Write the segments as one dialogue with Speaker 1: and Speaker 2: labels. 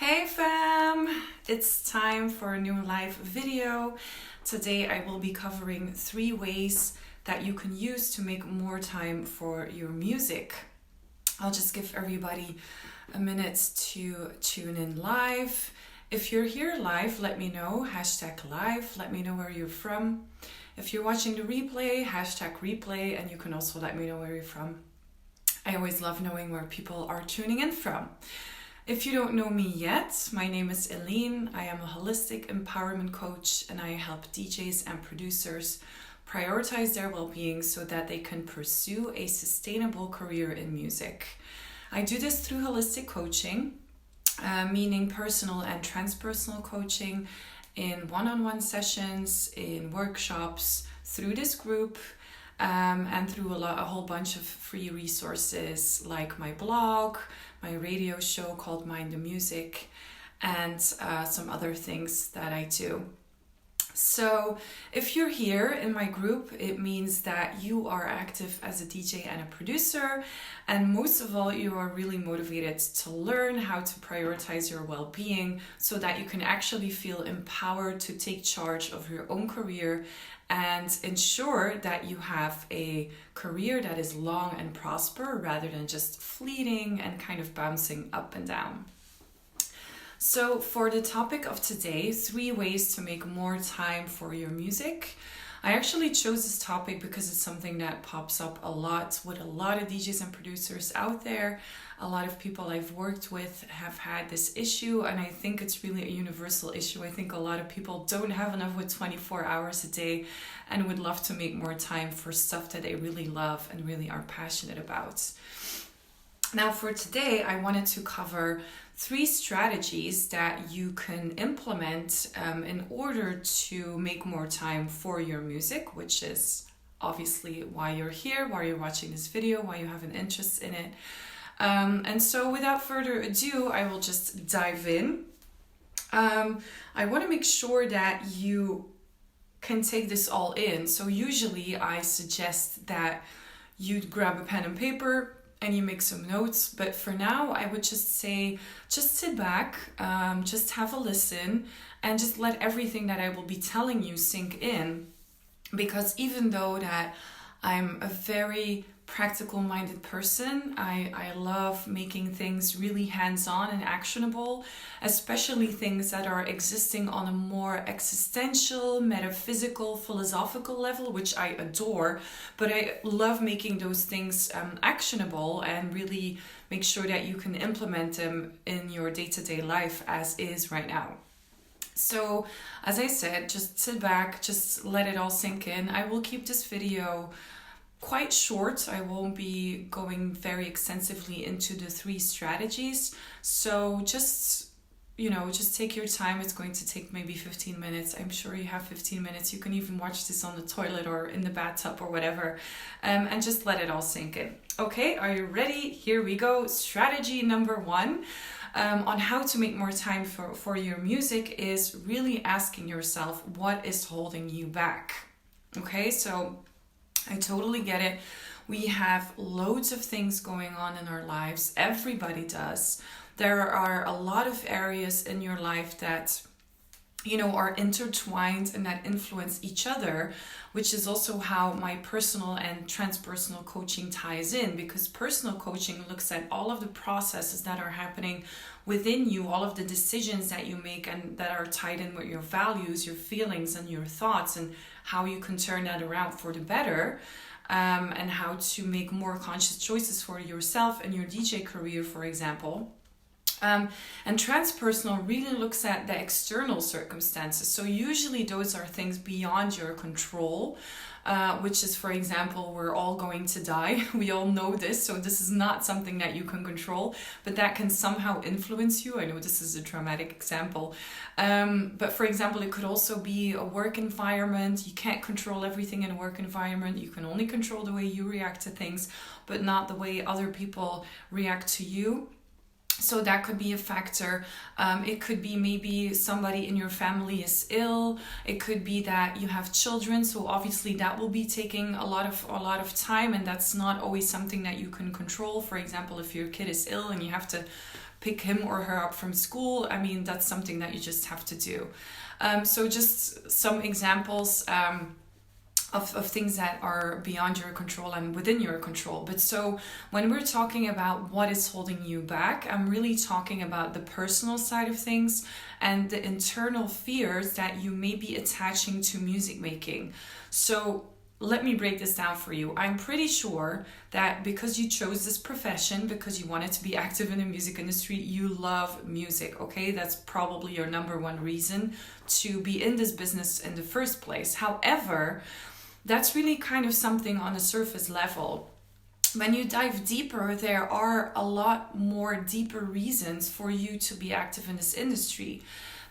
Speaker 1: Hey fam! It's time for a new live video. Today I will be covering 3 ways that you can use to make more time for your music. I'll just give everybody a minute to tune in live. If you're here live, let me know, #live, let me know where you're from. If you're watching the replay, #replay, and you can also let me know where you're from. I always love knowing where people are tuning in from. If you don't know me yet, my name is Eline. I am a holistic empowerment coach and I help DJs and producers prioritize their well-being so that they can pursue a sustainable career in music. I do this through holistic coaching, meaning personal and transpersonal coaching in one-on-one sessions, in workshops, through this group, and through a whole bunch of free resources like my blog, my radio show called Mind the Music, and some other things that I do. So if you're here in my group, it means that you are active as a DJ and a producer, and most of all, you are really motivated to learn how to prioritize your well-being so that you can actually feel empowered to take charge of your own career and ensure that you have a career that is long and prosper rather than just fleeting and kind of bouncing up and down. So for the topic of today, 3 ways to make more time for your music. I actually chose this topic because it's something that pops up a lot with a lot of DJs and producers out there. A lot of people I've worked with have had this issue, and I think it's really a universal issue. I think a lot of people don't have enough with 24 hours a day and would love to make more time for stuff that they really love and really are passionate about. Now for today, I wanted to cover 3 strategies that you can implement in order to make more time for your music, which is obviously why you're here, why you're watching this video, why you have an interest in it. And so without further ado, I will just dive in. I want to make sure that you can take this all in. So usually I suggest that you grab a pen and paper and you make some notes. But for now, I would just say, just sit back, just have a listen, and just let everything that I will be telling you sink in. Because even though that I'm a very practical-minded person, I love making things really hands-on and actionable, especially things that are existing on a more existential, metaphysical, philosophical level, which I adore, but I love making those things actionable and really make sure that you can implement them in your day-to-day life as is right now. So, as I said, just sit back, just let it all sink in. I will keep this video quite short. I won't be going very extensively into the 3 strategies. So just take your time. It's going to take maybe 15 minutes. I'm sure you have 15 minutes. You can even watch this on the toilet or in the bathtub or whatever. And just let it all sink in. Okay, are you ready? Here we go. Strategy number 1 on how to make more time for your music is really asking yourself, what is holding you back? Okay, so I totally get it. We have loads of things going on in our lives. Everybody does. There are a lot of areas in your life that, are intertwined and that influence each other, which is also how my personal and transpersonal coaching ties in, because personal coaching looks at all of the processes that are happening within you, all of the decisions that you make and that are tied in with your values, your feelings, and your thoughts, and how you can turn that around for the better, and how to make more conscious choices for yourself and your DJ career, for example. And transpersonal really looks at the external circumstances. So usually those are things beyond your control, which is, for example, we're all going to die. We all know this, so this is not something that you can control, but that can somehow influence you. I know this is a dramatic example, but for example, it could also be a work environment. You can't control everything in a work environment. You can only control the way you react to things, but not the way other people react to you. So that could be a factor. It could be maybe somebody in your family is ill. It could be that you have children. So obviously that will be taking a lot of time, and that's not always something that you can control. For example, if your kid is ill and you have to pick him or her up from school. I mean, that's something that you just have to do. So just some examples of things that are beyond your control and within your control. But so when we're talking about what is holding you back, I'm really talking about the personal side of things and the internal fears that you may be attaching to music making. So let me break this down for you. I'm pretty sure that because you chose this profession, because you wanted to be active in the music industry, you love music, okay? That's probably your number one reason to be in this business in the first place. However, that's really kind of something on the surface level. When you dive deeper, there are a lot more deeper reasons for you to be active in this industry.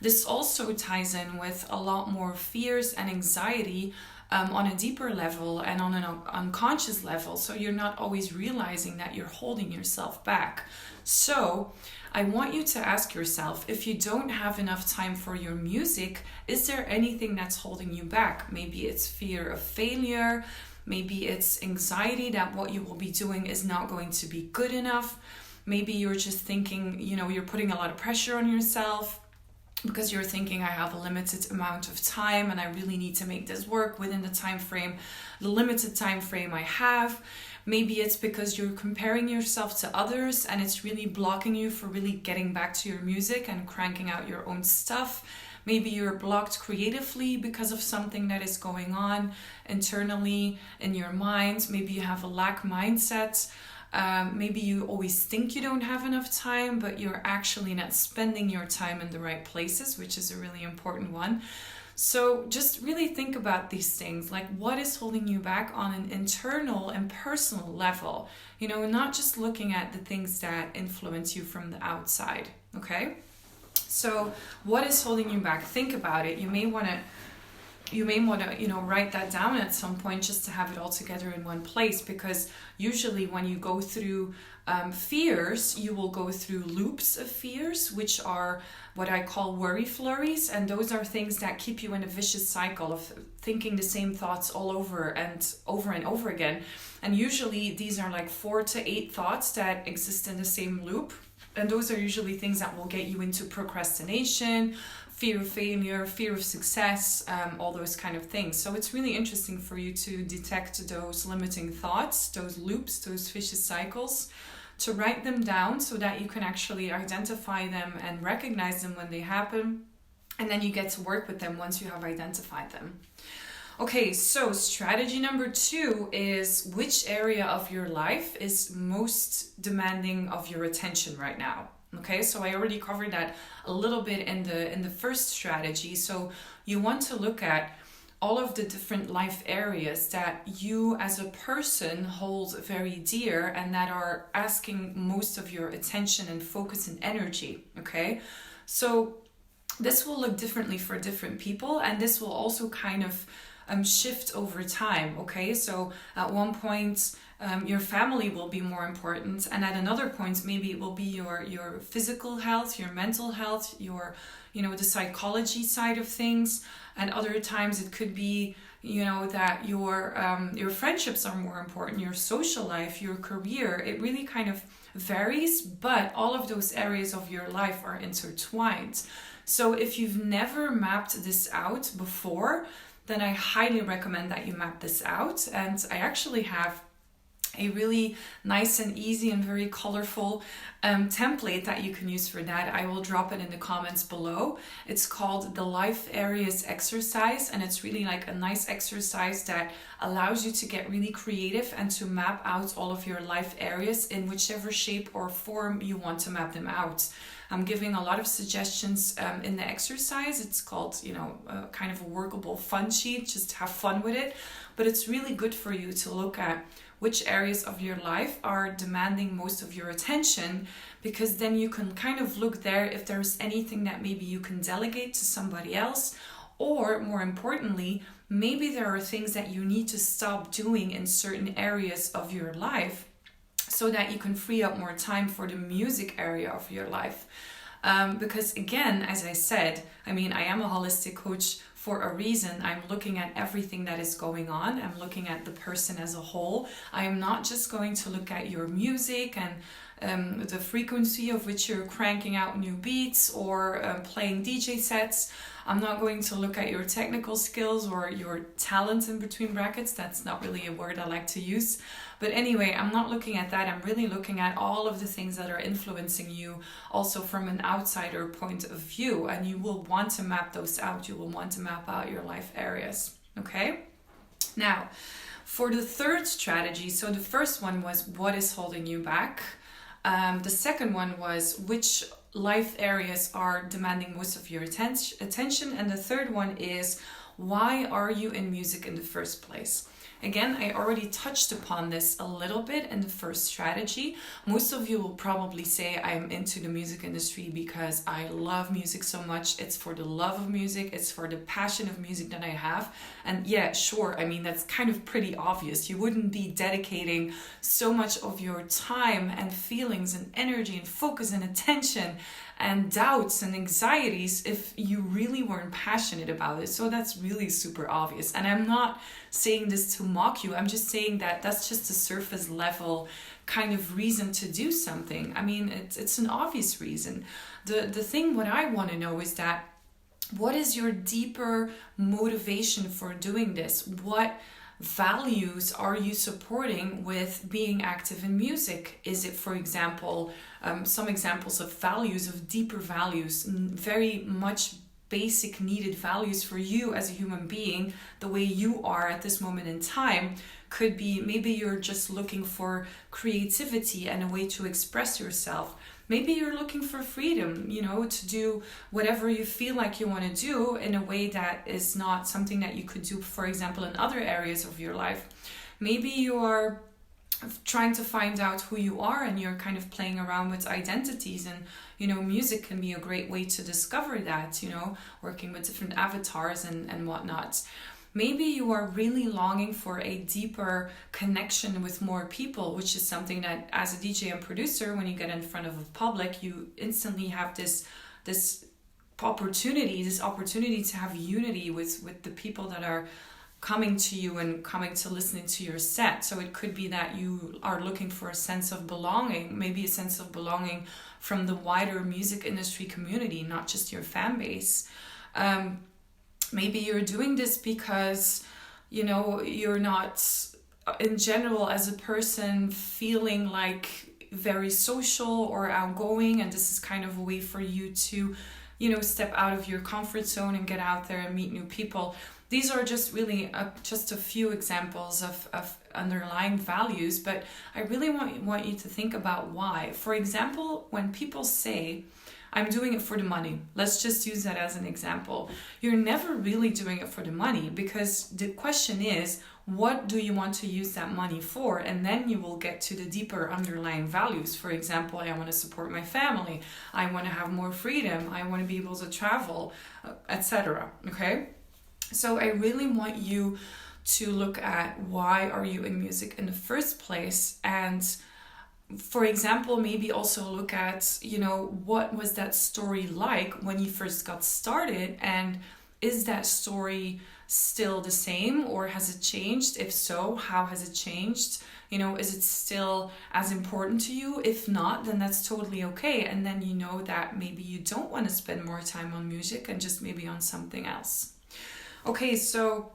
Speaker 1: This also ties in with a lot more fears and anxiety on a deeper level and on an unconscious level. So you're not always realizing that you're holding yourself back. So I want you to ask yourself, if you don't have enough time for your music, is there anything that's holding you back? Maybe it's fear of failure. Maybe it's anxiety that what you will be doing is not going to be good enough. Maybe you're just thinking, you're putting a lot of pressure on yourself because you're thinking, I have a limited amount of time and I really need to make this work within the limited time frame I have. Maybe it's because you're comparing yourself to others and it's really blocking you for really getting back to your music and cranking out your own stuff. Maybe you're blocked creatively because of something that is going on internally in your mind. Maybe you have a lack mindset. Maybe you always think you don't have enough time, but you're actually not spending your time in the right places, which is a really important one. So just really think about these things, like what is holding you back on an internal and personal level, not just looking at the things that influence you from the outside, okay? So what is holding you back? Think about it. You may want to, write that down at some point just to have it all together in one place, because usually when you go through fears, you will go through loops of fears, which are what I call worry flurries. And those are things that keep you in a vicious cycle of thinking the same thoughts all over and over again. And usually these are like 4 to 8 thoughts that exist in the same loop. And those are usually things that will get you into procrastination, fear of failure, fear of success, all those kind of things. So it's really interesting for you to detect those limiting thoughts, those loops, those vicious cycles, to write them down so that you can actually identify them and recognize them when they happen. And then you get to work with them once you have identified them. Okay, so strategy number 2 is which area of your life is most demanding of your attention right now. Okay, so I already covered that a little bit in the first strategy. So you want to look at all of the different life areas that you as a person hold very dear and that are asking most of your attention and focus and energy. Okay, so this will look differently for different people, and this will also kind of shift over time. Okay, so at one point your family will be more important, and at another point maybe it will be your physical health, your mental health, your the psychology side of things, and other times it could be that your friendships are more important, your social life, your career. It really kind of varies, but all of those areas of your life are intertwined. So if you've never mapped this out before, then I highly recommend that you map this out. And I actually have a really nice and easy and very colorful template that you can use for that. I will drop it in the comments below. It's called the Life Areas Exercise, and it's really like a nice exercise that allows you to get really creative and to map out all of your life areas in whichever shape or form you want to map them out. I'm giving a lot of suggestions in the exercise. It's called, kind of a workable fun sheet. Just have fun with it. But it's really good for you to look at which areas of your life are demanding most of your attention, because then you can kind of look there if there's anything that maybe you can delegate to somebody else, or more importantly, maybe there are things that you need to stop doing in certain areas of your life so that you can free up more time for the music area of your life. Because again, as I said, I am a holistic coach for a reason. I'm looking at everything that is going on. I'm looking at the person as a whole. I am not just going to look at your music and the frequency of which you're cranking out new beats or playing DJ sets. I'm not going to look at your technical skills or your talent in between brackets. That's not really a word I like to use. But anyway, I'm not looking at that. I'm really looking at all of the things that are influencing you also from an outsider point of view. And you will want to map those out. You will want to map out your life areas. Okay? Now, for the third strategy, so the first one was what is holding you back? The second one was which life areas are demanding most of your attention. And the third one is why are you in music in the first place? Again, I already touched upon this a little bit in the first strategy. Most of you will probably say I'm into the music industry because I love music so much. It's for the love of music. It's for the passion of music that I have. And yeah, sure. I mean, that's kind of pretty obvious. You wouldn't be dedicating so much of your time and feelings and energy and focus and attention and doubts and anxieties if you really weren't passionate about it. So that's really super obvious. And I'm not saying this to mock you. I'm just saying that that's just a surface level kind of reason to do something. I mean, it's an obvious reason. The thing what I want to know is that what is your deeper motivation for doing this? What values are you supporting with being active in music? Is it, for example, some examples of values, of deeper values, very much basic needed values for you as a human being, the way you are at this moment in time, could be maybe you're just looking for creativity and a way to express yourself. Maybe you're looking for freedom, to do whatever you feel like you want to do in a way that is not something that you could do, for example, in other areas of your life. Maybe you are trying to find out who you are and you're kind of playing around with identities, and music can be a great way to discover that, working with different avatars and whatnot. Maybe you are really longing for a deeper connection with more people, which is something that as a DJ and producer, when you get in front of a public, you instantly have this opportunity to have unity with the people that are coming to you and coming to listening to your set. So it could be that you are looking for a sense of belonging, maybe a sense of belonging from the wider music industry community, not just your fan base. Maybe you're doing this because, you're not, in general, as a person, feeling like very social or outgoing, and this is kind of a way for you to, step out of your comfort zone and get out there and meet new people. These are just really just a few examples of underlying values, but I really want you to think about why. For example, when people say, I'm doing it for the money. Let's just use that as an example. You're never really doing it for the money, because the question is, what do you want to use that money for? And then you will get to the deeper underlying values. For example, I want to support my family. I want to have more freedom. I want to be able to travel, etc. Okay? So I really want you to look at why are you in music in the first place, and for example, maybe also look at, what was that story like when you first got started, and is that story still the same or has it changed? If so, how has it changed? Is it still as important to you? If not, then that's totally okay. And then you know that maybe you don't want to spend more time on music and just maybe on something else. Okay, so